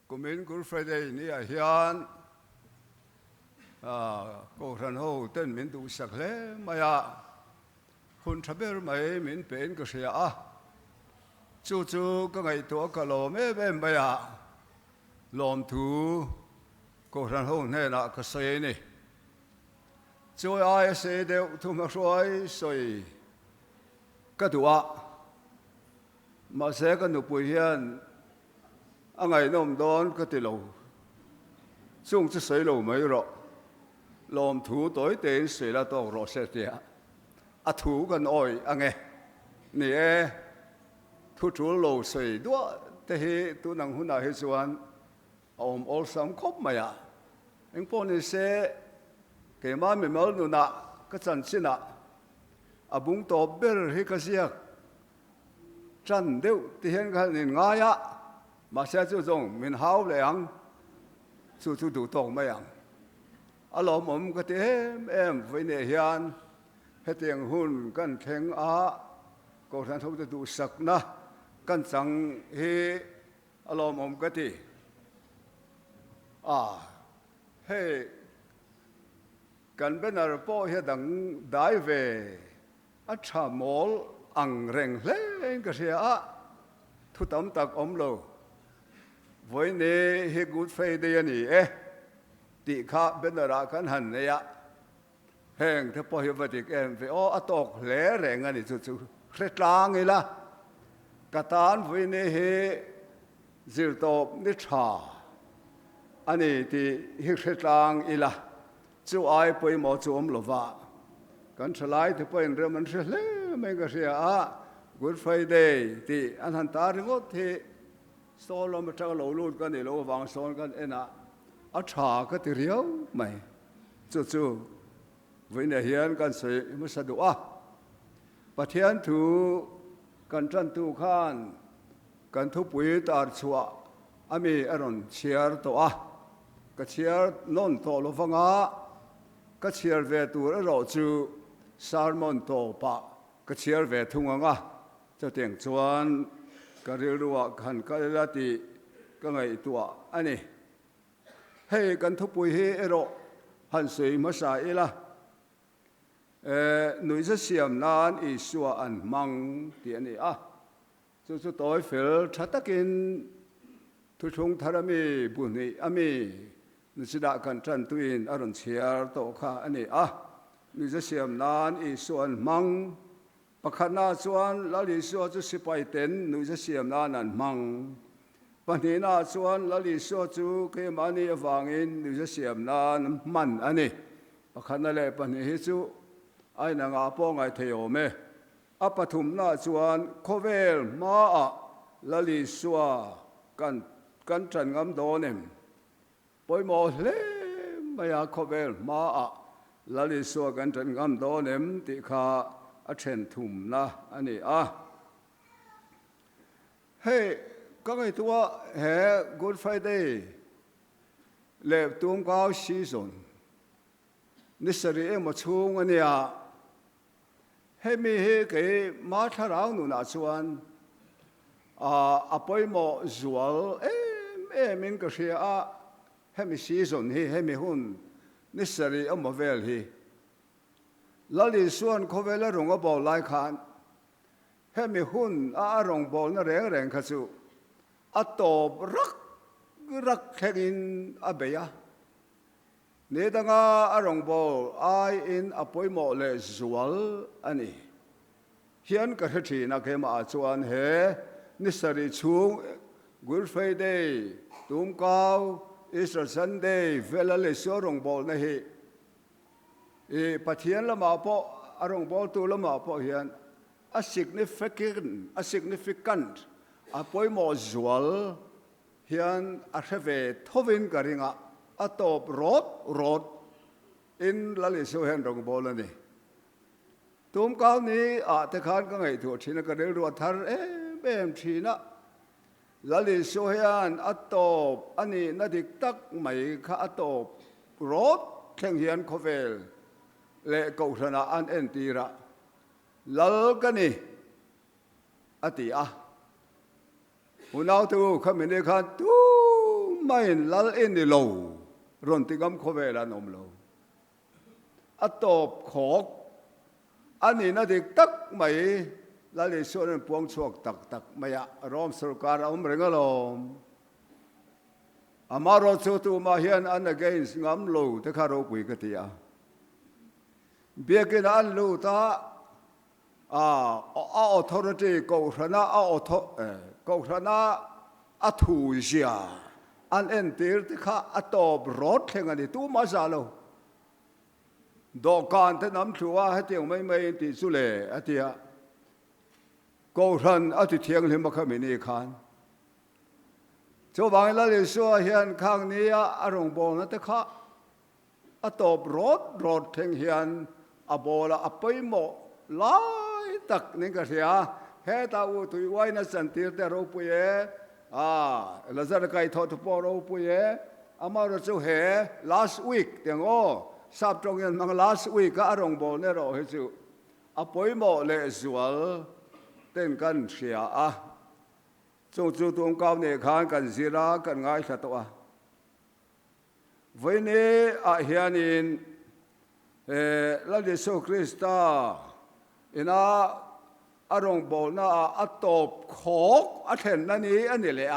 Kumin Good Friday ni a hian ko ran ho ten min du sak hle maya hun thaber mai min pen ka sia a chu ka ngai to ka lo me bem maya lom thu ko ran ho ne na ka se ni chu ai se de thu ma roi soi ka duwa ma se ka nu pu hian ngày nôm đón cái tiền lâu, chung chỉ xây lâu mấy rồi, làm thủ tối tiền xây là to rồi sẽ thế, thủ cái oi nghe, nè, thủ chủ lâu xây đó, thế tu năng hun nào hết chuan, all sam khóc mày à, anh bọn này sẽ cái mà mình mới nu nã, cái chân xin nã, bung to bel hết cái gì, chân đều thì hiện cái này ngay á. Mà sẽ chú trọng mình háo lẹng chú đủ tổng mấy anh lo mồm cái thế em với nề hiền hết tiếng hun căn khen á cô thanh thấu đủ sặc na căn chẳng he lo mồm cái gì he căn bên nào bỏ he đằng đại về chả mol ăn rèn lên cái gì thu tấm tắc lâu với nè he Good Friday này tị khá bên đó kan hẳn này ạ hẹn thế bao nhiêu vật em về tộc lẽ rèn anh chú rất lang ấy là cả tan với nè he diệt tộc nè cha anh ấy thì he rất lang ấy là chú ai bơi mò chú lo vạ kan chalai thì bơi rồi mình sẽ lấy mấy cái gì Good Friday thì anh hắn ta thì có thể số lo mà chắc lâu luôn cái này lâu vàng số cái này nè trả cái tiền riêu mày chú với này hiện cái sự mới sao được và thiên thu cái chân tu khan cái thu bùi ta chua ami aron chiar to cái chiar non to lo vanga cái chiar về tu rồi chú salmon to pa cái chiar về thung cho tiếng chuan cái điều đó hắn cái là thì cái ngày tua anh ấy hay cái thúc bùi hay rồi hắn suy mà sai là nuôi rất xiêm nan ý xua ăn mang tiền này cho tôi phải chặt tắc in thu chung thà mi buồn này ami nuôi đã cần chân tuin aron chia tổ kha anh ấy nuôi rất xiêm nan ý xua ăn mang pakhat na chuan lali saw chu sipai ten nui za siam na nan mang pani na chuan lali saw chu ke mani awangin nui za siam na man ani pakhat na le pani hi chu ai na nga po ngai theo me apathum na chuan khovel ma lali saw kan tran ngam do nem poimo hle maya khovel ma lali saw kan tran ngam do nem ti kha chen thum na ani hey cái ngày tua he Good Friday le tum cao season nisari em chung ani he mi he ke ma tharau nu na chuan apoi mo zual em min ka sia he mi season he mi hun nisari em vel hi lali suan khovela ronga bol lai khan hemi hun rong bol na reng kha chu atop rak khengin abeya ne danga rong bol ai in apoi mo le zual ani hian ka thi na ke ma chuan he nisari chung Good Friday tum kau Easter Sunday vela le so rong bol na hi pathian lama po arong bol tu lama po hian a significant apoi mo zual hian a theve thovin karinga atop rod in lali so hen rong bol ani tum kau ni te khan ka ngai thu thina ka rel ro thar bem thina lali so hian atop ani na dik tak mai kha atop rod theng hian khovel le cầu thần an en tira lal kani atia unau tu khamin khan tu mai lal in ni lo ron ti gam kho ve la nom lo atop khok ani na dik tak mai la le so ren puang chuak tak tak maya rom sarkar rengalom amaro chu tu ma hian an against ngam lo te kharo pui ka tia biakin an lu ta authority ko rana ko rana athu sia an entir te kha atop rot thengani tu ma sa lo do kan te nam thua ha tiang mai ti su le atia ko ran ati thiang lim ma kha mi ni khan cho wang la le so hian khang ni arong bol na te kha atop rot theng hian abola apai mo lai tak ning ka sia he ta u tu wai na san tir te ro pu ye la zar kai tho to po ro pu ye ama ro chu he last week tiang o sap trong yan mang last week ka arong bol ne ro he chu apoi mo le zual ten kan sia chung chu tung kau ne khan kan zira kan ngai tha to voi ne hianin la Jesu Krista ina arong bol na atop khok athen na ni ani le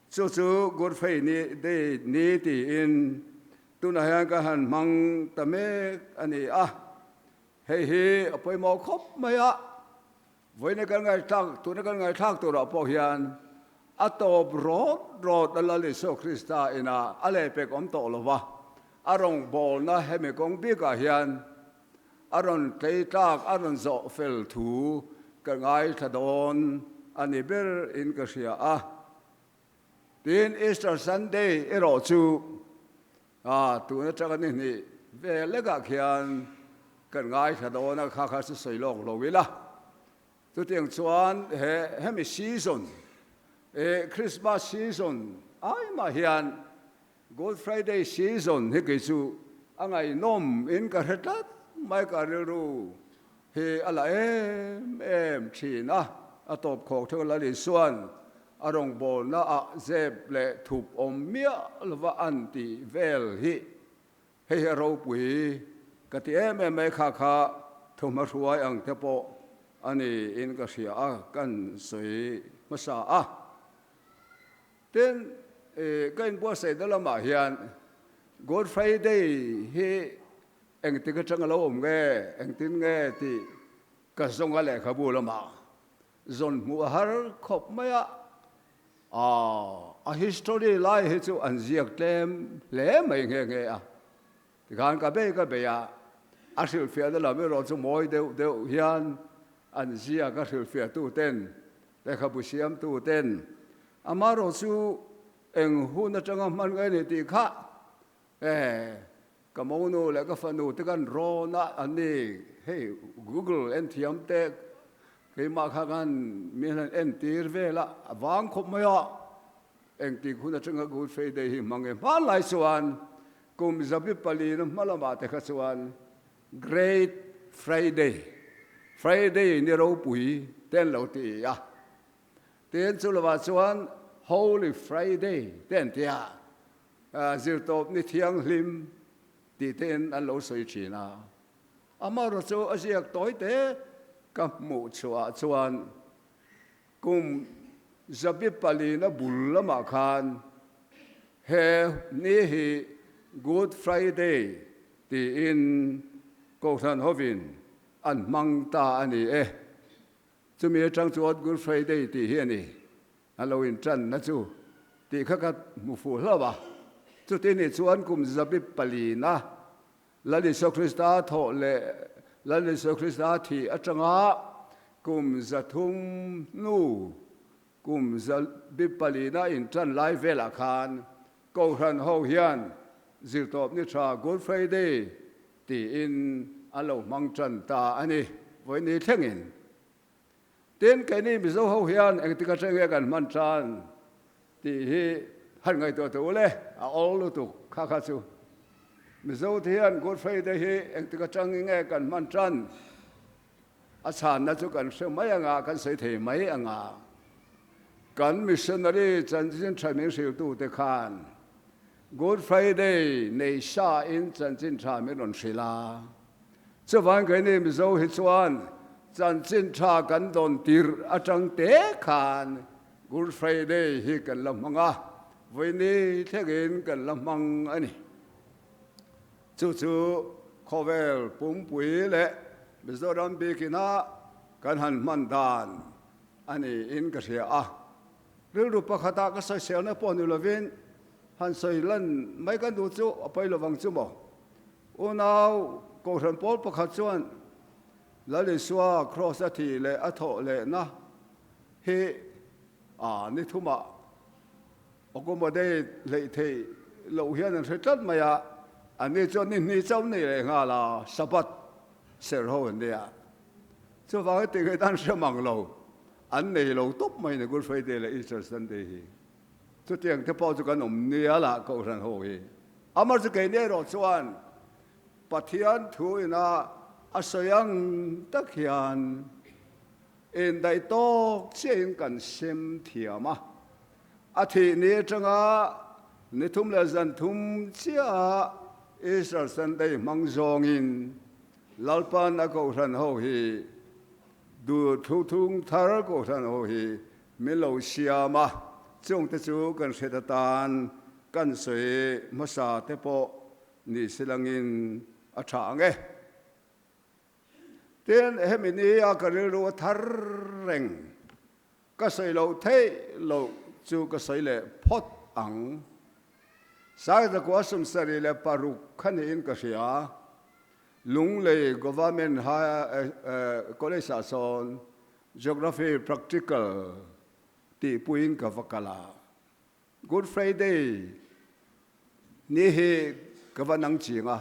chu good faith ni de ni ti in tu na han ka han mang ta me ani he apoi mo khop maya voi ne kan ngai thak tu ne kan ngai thak tu ra po hian atop rot la Jesu Krista ina ale pe kom to lo wa arong bol na hemi kong bi ka hian aron tei tak aron zo fel thu ka ngai thadon ani ber in ka sia tin Easter Sunday ero chu tu na chaka ni ve le ka khian ka ngai thadon kha kha su soi lok lo wila tu tiang chuan hemi season Christmas season ai ma hian Good Friday season he ke chu angai nom in ka hetat mai ka ru he ala em thina atop khok thol la li suan arong bol na zeb le thup om mia lwa anti vel hi he ro pui ka ti mai kha thoma ruai ang te po ani in ka sia kan soi masa ten kan bo sai da lama hian Good Friday hi eng ti ka chang lo nge eng tin nge ti ka zong ale kha bu lama zon mu har khop maya history lai he chu an ziak tlem le mai nge ti kan ka be ya asil fia da la me ro chu moi de hian an zia ka sil fia tu ten le kha bu siam tu ten amaro chu eng hu na changa man ngai ni ti kha ka mo nu le ka fa nu te kan ro na ani hey Google en thiam te ke ma kha kan mi han en tir ve la wang khop ma ya eng ti hu na changa Good Friday hi mangi ma lai suan kum zabi pali na malama te kha suan Great Friday ni ro pui ten lo ti ya ten chu la suan Holy Friday ten tia zir top ni thiang lim ti ten an lo soi china amaro chu asiak toi te ka mu chuan kum zabi pali na bul lama khan he ni hi Good Friday ti in ko than hovin an mang ta ani chu mi chang chuat Good Friday ti hi ani Halloween chan na chu ti khakat mu fu hlawa chu ti ni chuan kum zabi pali na la Jesu Krista tho le la Jesu Krista thi atanga kum zathum nu kum zabi pali na in chan lai vela khan ko ran ho hian zil top ni tha Good Friday ti in alo mang chan ta ani voi ni thengin ten cái này bây giờ hậu hiền anh ti ka chang gan man chan ti hi han ngai to le all lu tu kha chu bây giờ thì anh Good Friday hi anh ti ka chang nge gan man chan a chan na chu kan se mai anga kan se the mai anga kan missionary Chanchin Thaming siêu tu te khan Good Friday nei sha in Chanchin Thaming non sila cho van cái này mình dâu hết chuan Chanchin Tha kan don tir atang te khan Good Friday hi kan lam manga với ni thế gen kan lam mang ani chú khovel pum pui le mizoram bikina kan han mandan ani in ka ria a rilu pakhata ka social na pon lovin han soilan mai kan du chu apai lowang chu mo unau ko ran pol pakhat chuan lali swa cross ati le atho le na he a ni thuma accommodate le thei lo hian an thlat maya ani chuan ni chau nei le nga la sabat ser ho ndia chu wa te ke dan samang lo an nei lo top mai na Good Friday le Easter Sunday hi chu tiang te pau chu kan om nia la ko ran ho hi amar chu ke ne ro chuan pathian thu ina asayang takhian in dai to chen kan sem thiama athi ni changa ni thum la zan thum chia Easter Sunday mang zong in lalpan a ko ran ho hi du thu thung thar ko ran ho hi melo siama chung te chu kan se tan kan se masa te po ni silangin a tha nge ten hemini a karilu thar reng ka sei lo thei lo chu ka sei le phot ang sai da ko sum sari le paru khan in ka sia lung le government ha college sa son geography practical ti puin ka vakala Good Friday ni he ka vanang chinga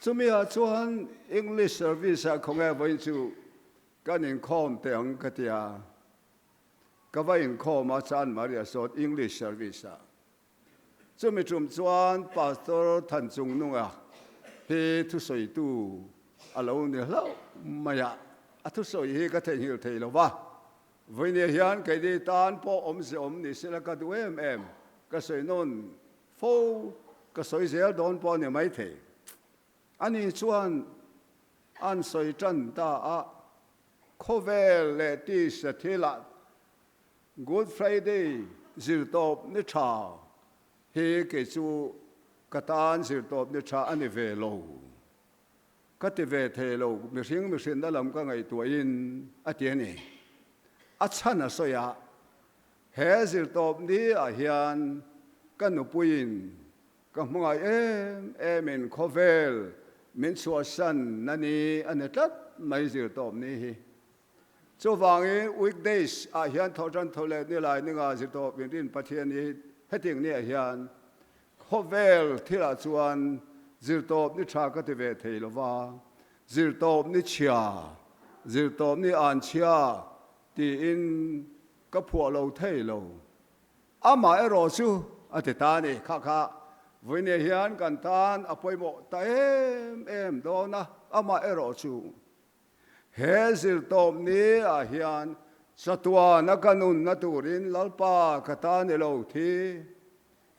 chumi a chuan English service a khonga voin chu kanin khom te ang katia ka vain khom a chan maria sot English service a chumi chum chuan pastor than chung nunga he thu soi tu alo ni hlo maya a thu soi he ka thei hil thei lo wa voin ye hian kai di tan po om se om ni sila ka du em ka soi non fo ka soi zel don po ni mai thei ani chuan an soi chan ta a khovel le ti sa thila Good Friday zir top ni tha he ke chu katan zir top ni tha ani ve lo ka ti ve the lo mi hring da lam ka ngai tu in a ti ni a chan a soya he zir top ni a hian kan nu puin ka hmungai em in khovel min chua san nani anetat mai zir top ni hi chu wangi weekdays a hian thojan thole ni lai ni nga zir top bin rin pathian ni heting ni a hian khovel thila chuan zir top ni tha ka ti ve thei lova zir top ni chia zir top ni an chia ti in ka phua lo thei lo ama ero chu ati ta ni kha với nhà hiền cần tan apoi mo ta em đó na ama ero chu hezil tom ni a hian satwa na kanun na turin lalpa kata ni lo thi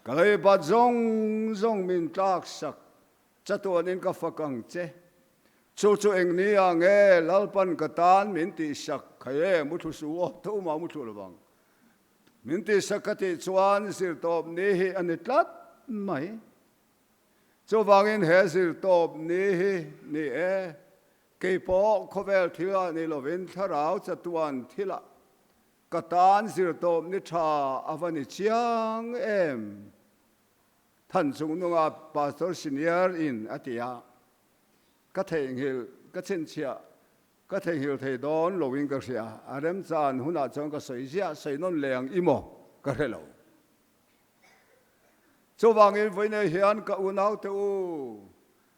kalai ba zong min tak sak chatwa nin ka fakang che chu eng ni a nge lalpan katan min ti sak khaye muthu su o tu ma muthu lawang min ti sakati chuan sir tom ni hi anitlat mai cho vangin hezil top ni ke po khovel thila ni lovin tharau chatuan thila katan zir top ni tha avani chiang em than chung nunga pastor senior in atia ka theng hil ka chen chia ka theng hil thei don lovin ka ria arem chan huna chong ka soi sia soi non leng imo ka helo cho vangin với này hiền cả unau te u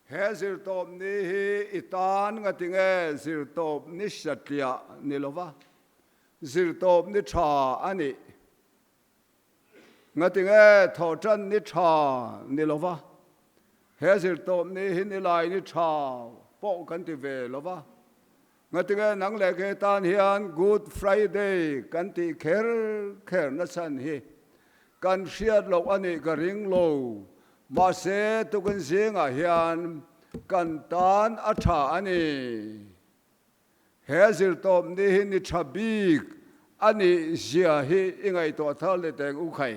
he zir top ni hi itan nga tinge zir top ni satlia ni lova zir top ni tha ani nga tinge tho chan ni tha ni lova he zir top ni hi ni lai ni tha po kan ti ve lova ngay tiếng nghe nắng lệ cái tan hiền Good Friday kan ti kher na san hi kan siat lok ani ka ring lo ma se tu kan zinga hian kan tan a tha ani hezir tom ni hi ni thabik ani zia hi ingai to thal le teng u khai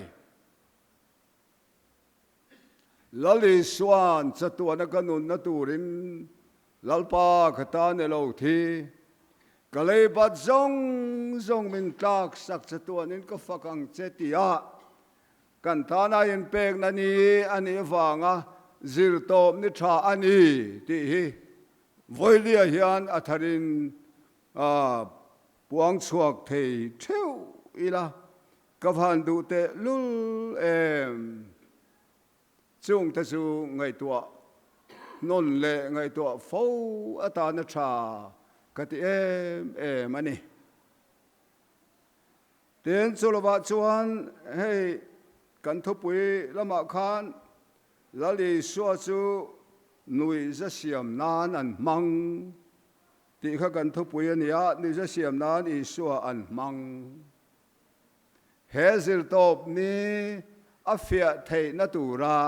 lali swan chatuana kanun na turin lalpa khata ne lo thi kalei bat zong min tlak sak chatuanin ka fakang chetia kan thana in pek na ni ani wanga zir tom ni tha ani ti hi voilia hian atharin puang chuak thei theu ila ka van du te lul em chung ta chu ngai tua non le ngai tua fo ata na tha ka ti em ani ten chulawa chuan hei kan thupui lama khan lali suwa chu nui za siam nan an mang ti kha kan thupui ania nui za siam nan I suwa an mang hezil top ni afia thei na tura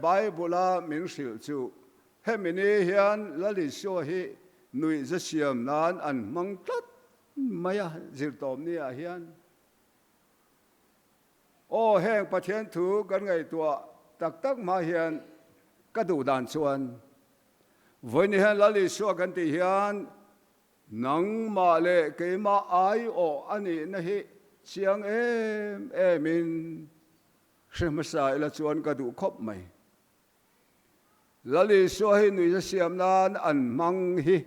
Bible min sil chu hemini hian lali suwa hi nui za siam nan an mang tat maya zil top ni a hian ô heng pathian thu kan ngai tua tak ma hian ka du dan chuan voi ni hian lali suwa kan ti hian nang ma le ke ma ai o ani na hi chiang in shemasa ila chuan ka du khop mai lali suwa hi nui za siam nan an mang hi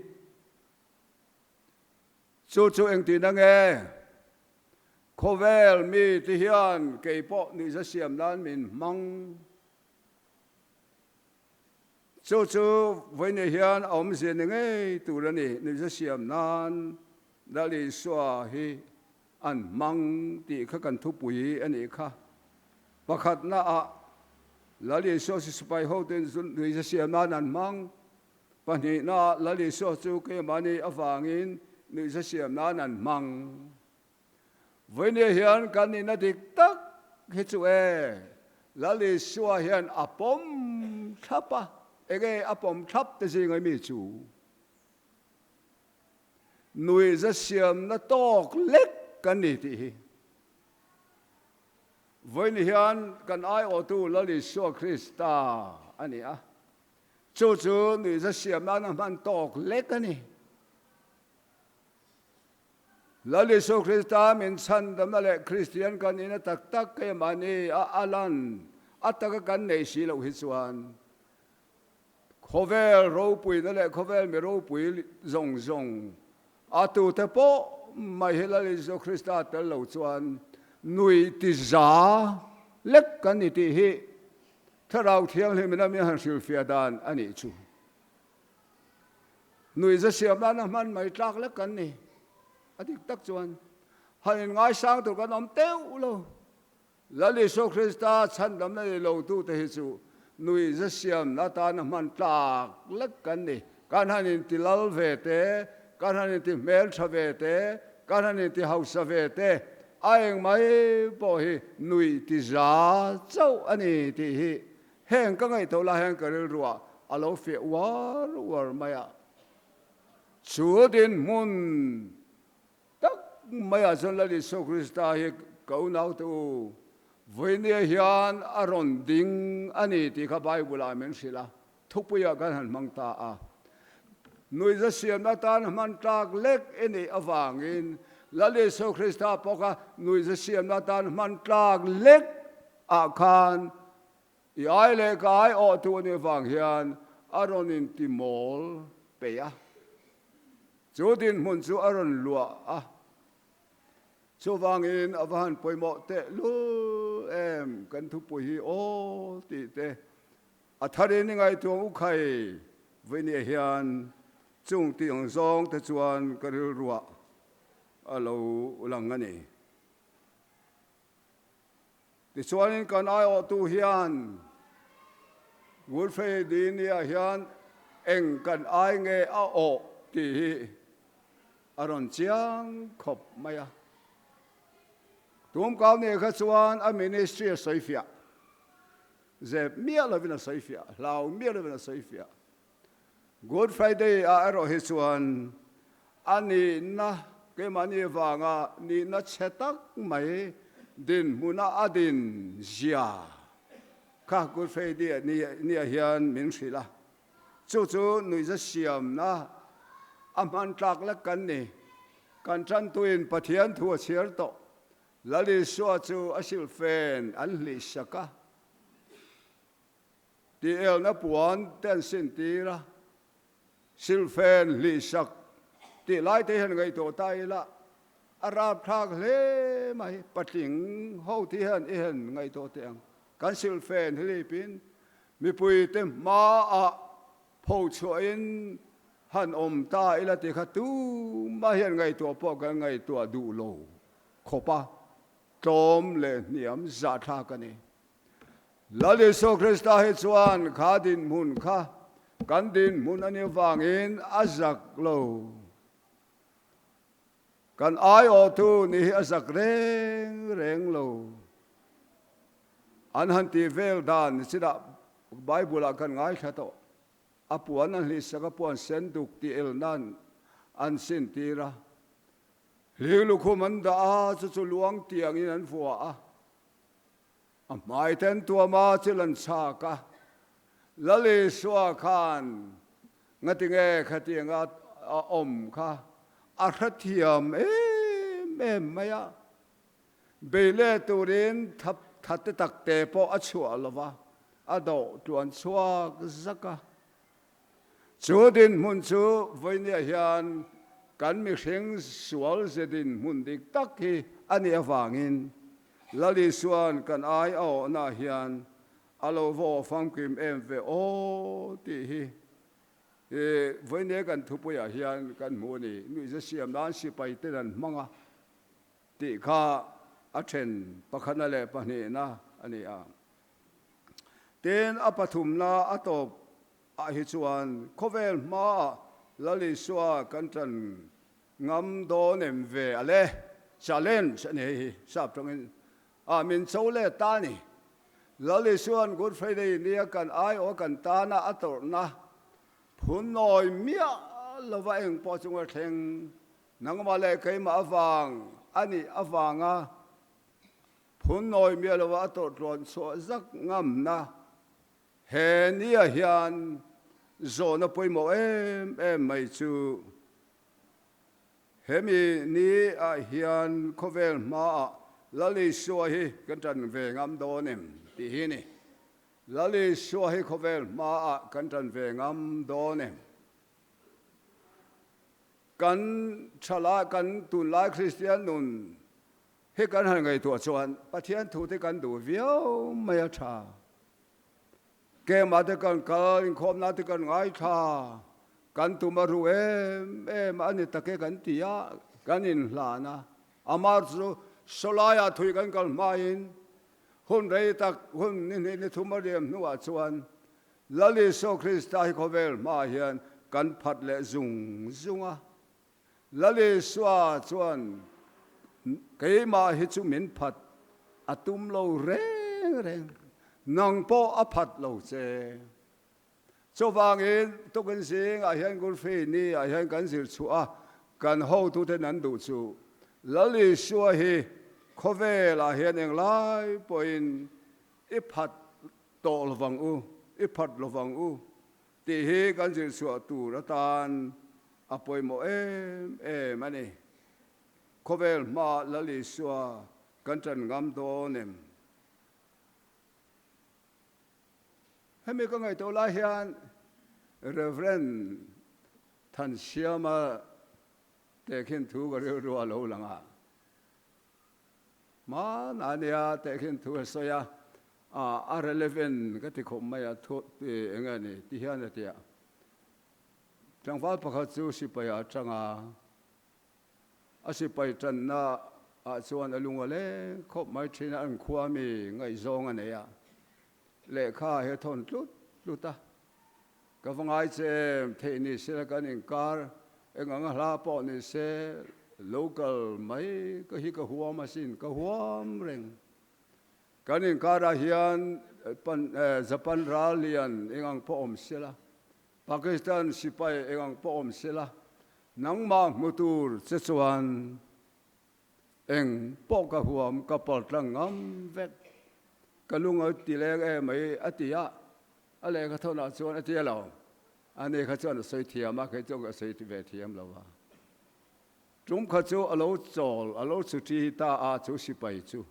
chu eng ti na nge khovel mi ti hian ke po ni za siam nan min mang chu voi ni hian om zin nge tu ra ni za siam nan dali swa hi an mang ti kha kan thu pui ani kha pakhat na a lali so si spai ho ten ni za siam nan an mang pani na lali so chu ke mani awangin ni za siam nan an mang với nè hiền kan ni na dik tak hi chu lali suwa hian apom thapa ege apom thap te jing ai mi chu nui za siam na tok lek kan ni ti với nè hian kan ai o tu lali suwa Krista ani a chu nui za siam na man tok lek ani lali so Krista min san dam le Christian kan ina tak ke mani a alan ataka kan nei si lo hi chuan khovel ro pui na le khovel mi ro pui zong atu te po mai hi lali so Krista tel lo chuan nui ti za lek kan ni ti hi tharau thiang le mina mi han sil fia dan ani chu nui za siam na man mai tlak lek kan ni adik tak chuan hain ngai sang tu kan om teu lo lali so Krista chan dam na lo tu te hi chu nui za siam na ta na man tlak lek kan ni kan hanin ti lal ve te kan hanin ti mel tha ve te kan hanin ti hausa ve te aeng mai po hi nui ti za chau ani ti hi heng ka ngai to la heng ka ril ruwa alo fe war maya chu din mun maya zon lali so Krista hi kau nau tu voi ne hian aron ding ani ti kha Bible amen sila thupuya kan han mangta a nui za siam na tan man tak lek eni awangin lali so Krista poka nui za siam na tan man tak lek a khan I ai le kai o tu ni wang hian aron in timol pe a chu din mun chu aron lua a so wangin avan poimo te lu em kan thu pui hi o ti te athare ni ngai tu u khai với ni hian chung ti ong zong te chuan ka ril ruwa alo ulang ani ti chuan kan ai o tu hian Good Friday ni hian eng kan ai nge a o thì aron chiang khop maya tum cao ne kha chuan a ministry soi fia ze mia lo vina soi fia lao mia lo vina soi fia Good Friday a ero hi chuan ani na ke mani wanga ni na chetak mai din muna adin zia ka Good Friday ni hian min sila chu nui za siam na aman tlak la kan ni kan chan tuin pathian thu chiar to lali so chu asil fen an li saka ti el na puan ten sin tira sil fen li sak ti lai te hen ngai to tai la arab thak le mai pating ho ti hen ngai to teng kan sil fen li pin mi pui te ma a phô chuin han ta ila ti kha tu ma hian ngai to po ka ngai to du lo khopa tom le niam za tha ka ni lali so krista he chuan kha din mun kha kan din mun ani wangin azak lo kan ai o tu ni azak reng lo an han ti vel dan sida bible kan ngai tha to apuan an li saka puan senduk ti el nan an sin tira lilu khuman da chu luang tiang in an fuwa a mai ten tua ma chilan chaka lali swa khan ngati nge khati nga om kha a khathiam em maya bele turin thap that tak te po a chua lova ado tuan chua zaka chú din mun chú với nia hiền kan mi hring sual zedin mun dik tak hi ani awangin lali suan kan ai o na hian alo vo fam kim em ve o ti hi với nia kan thu puya hian kan mu ni mi za siam dan si pai te dan manga ti kha a then pakhana le pani na ani a ten apathum na atop a hi chuan khovel ma lali suwa kan tran ngam do nem ve ale challenge nei sap tongin a min chole ta ni lali suan Good Friday ni kan ai o kan ta na ator na phun noi mia lova eng po chunga theng nangma le kai ma awang ani awanga phun noi mia lova ator tron so zak ngam na he ni hian zo na poi mo em mai chu hemi ni a hian khovel ma lali so hi kan tan ve ngam do nem ti hi ni lali so hi khovel ma kan tan ve ngam do nem kan chala kan tun lai Christian nun he kan han ngai to chuan pathian thu te kan du viau mai tha ke ma te kan in khom na te kan ngai tha kan tu ma ru em ani ta ke kan tia kan in hla na amar zu solaya thui kan kal main hun rei tak hun ni thu ma riam nuwa chuan lali so Krista hi khovel ma hian kan phat le zunga lali swa chuan ke ma hi chu min phat atum lo reng nang po aphat lo che cho wangin to kan sing a hian Good Friday ni a hian kan zir chu a kan ho tu te nan du chu lali swa hi khovel a hian eng lai poin iphat to lovang u iphat lovang u ti hi kan zir chu tu ra tan apoi mo em ani khovel ma lali swa kan tan ngam do nem hemi ko ngai to la hian Reverend Than Siama te khin thu ga ru lo langa ma na nia te khin thu soya a relevant ka ti khom mai a tho te engani ti hian atia changwal pakha chu si pa ya changa a si pai tan na a chuan alunga le khop mai thina an khuwa mi ngai zong ane ya le kha he thon tlut luta ka vangai che the ni sira kan in kar engang hla po ni se local mai ka hi ka huam asin ka huam reng kanin kara hian Japan ralian engang po om sila Pakistan sipai engang po om sila nangma mutur sechuan eng po ka huam ka pol tlang ngam vet kalunga tileng e mai atia ale ka thona chuan atia lo ane kha chuan soi thiama ke chong a soi ti ve thiam lo wa tum kha chu alo chol alo chu ti ta a chu sipai chu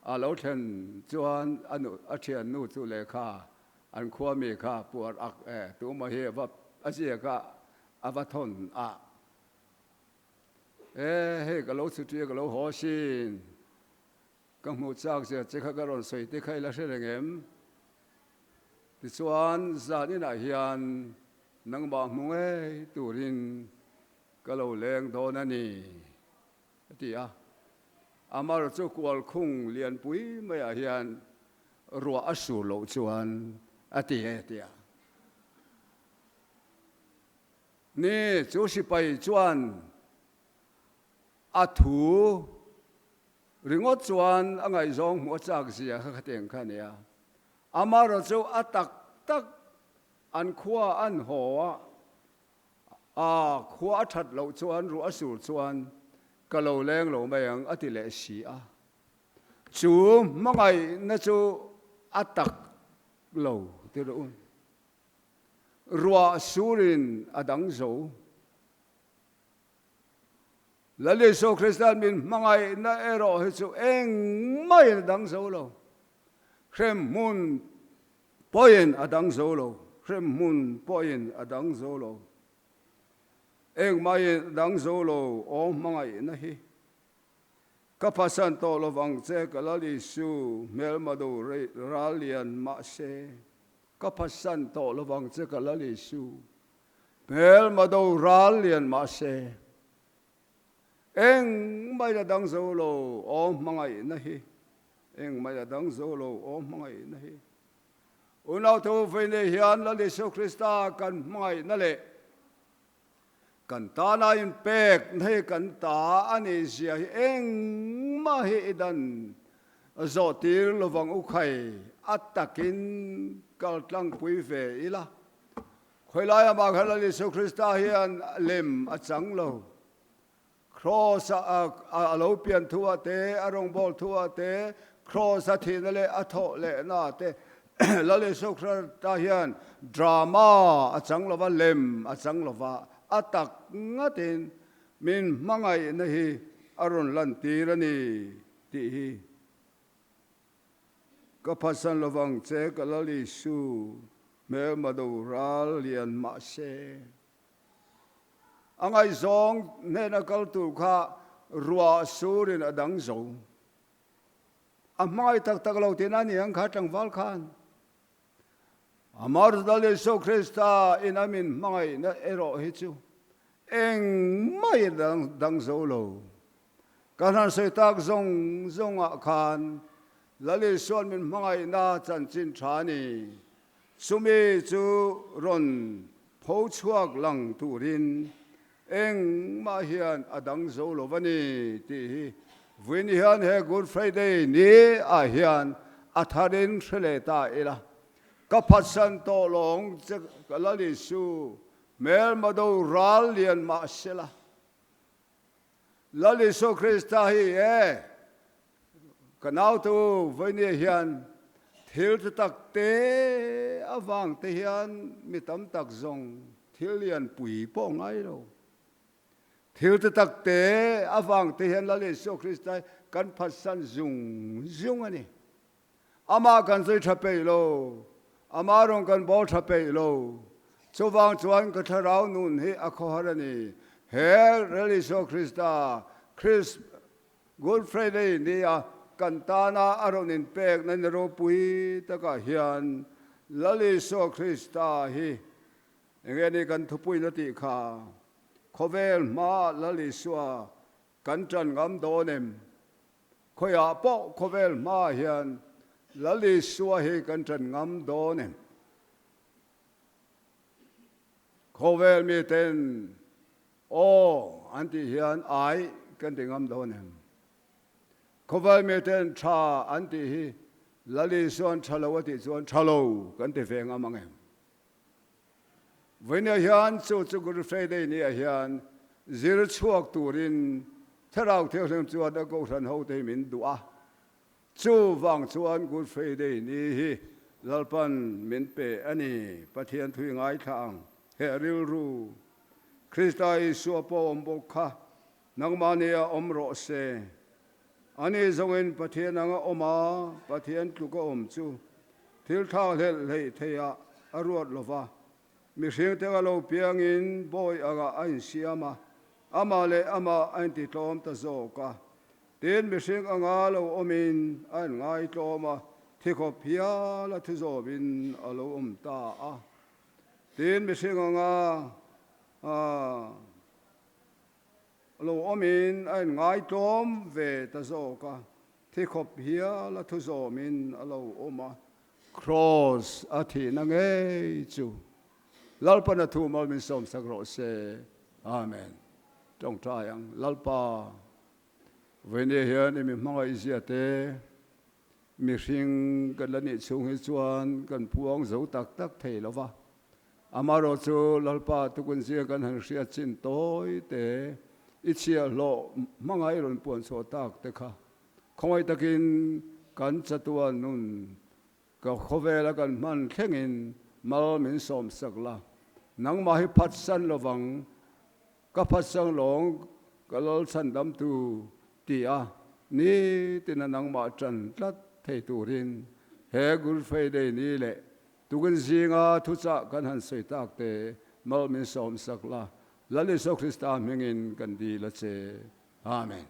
alo then chuan anu a thian nu chu le kha an khua mi kha puar ak e tu ma he va asia ka avathon a he ka lo chu ti ka lo ho sin ka mu chak se che kha ka ron soi ti khai la se rengem ti chuan zani na hian nang ba mu e turin ka lo leng do na ni ti a amar chu kwal khung lian pui mai a hian ruwa asu lo chuan ati he ti a ni chu si pai chuan a thu ringot chuan angai zong mo chak zia kha teng kha nia amar chu atak tak an khua an ho a khua that lo chuan ru asu chuan ka lo leng lo mai ang ati le si a chu mangai na chu atak lo ti ro ruwa surin adang zo lali so Christian min mangai na ero he chu eng mai adang zo lo khrem mun poin adang zo lo khrem mun poin adang zo lo eng mai adang zo lo o mangai na hi kapasan to lo wang che kalali su mel madu ralian ma se kapasan to lo wang che kalali su mel madu ralian ma se eng mai adang zo lo o mangai na hi eng mai adang zo lo o mangai na hi unaw to vene hian la le so Krista kan mangai na le kan ta na in pek nei kan ta ani sia eng ma hi dan zo tir lo wang u khai atakin kal tlang pui ve ila khoi lai ma khala le so Krista hian lem a chang lo cross a lo pian thua te arong bol thua te cross a thin le a tho le na te la le so Krista hian drama a chang lo wa lem a chang lo wa atak ngatin min mangai na hi aron lan tirani ti hi ka phasan lawang che kalali su mel madu ral lian ma se angai zong ne na kal tu kha ruwa surin adang zo amai tak tak lo tinani ang kha tang wal khan amar dale so Krista inamin mangai na ero hi chu eng mai dang zo lo kanan se tak zong a khan lali suan min mangai na chan chin thani sumi chu ron pho chuak lang turin eng ma hian adang zo lo wani ti vin hian he Good Friday ni a hian atharin threle ta ila kapasan to long che kalali su mel mado ral lian ma sela lali so Krista hi e kanau tu vani hian thil tak te awang te hian mitam tak zong thil lian pui po ngai lo thil tak te awang te hian lali so Krista kan phasan zung ani ama kan zoi thape lo amarong kan bol thape lo chuwang chuan ka tharau nun hi a khoharani he rally so Krista Chris Good Friday ni a kantana aron in pek nan ro pui taka hian lali so Krista hi ngeni kan thupui na ti kha khovel ma lali suwa kan tran ngam donem khoya po khovel ma hian lali suwa hi kan tran ngam donem khovel mi ten ô anh ti hiền ai kan ding am don em có vai mẹ tên cha anh ti hi lali suan chalo ti suan chalo kan ti ve ngam em với nhà hiền số số người phải đây nhà hiền zir chuộc turin thao theo xem chuột đã câu thần hậu tây mình đua chu vang chuan người phải đây ni lalpan min pe ani pathian thui ngai thang he ril ru Christai suapo ombokha nangmania omro se ani zongin pathian anga oma pathian tluka om chu thil tha le theya aruat lova mi hring te lo piang in boy aga ain siama ama le ama ain ti tlom ta zo ka ten mi hring anga lo omin an ngai tloma thiko phia la thu zo bin alo ta a ten mi hring anga lo omin an ngai tlom ve ta zo ka thiko phia la thu zo min alo oma cross a thi na nge chu lalpa na thu mal min som sakro se amen trong tryang lalpa vene hian mi hmanga isiate mi hring kan lani chung hi chuan kan puang zo tak tak thei lova amaro chu lalpa tukun sia kan han ria chin toi te ichia lo mangai ron puan so tak te kha khoi takin kan chatuan nun ka khovela kan man thlengin mal min som sakla nang ma hi phat san lowang ka phat sang long ka lol san dam tu tia ni tin nang ma chan tlat thei turin he gul fei de ni le tugun zinga thu cha kan han sei tak te mal min som sakla lali so Krista mengin kan di la che amen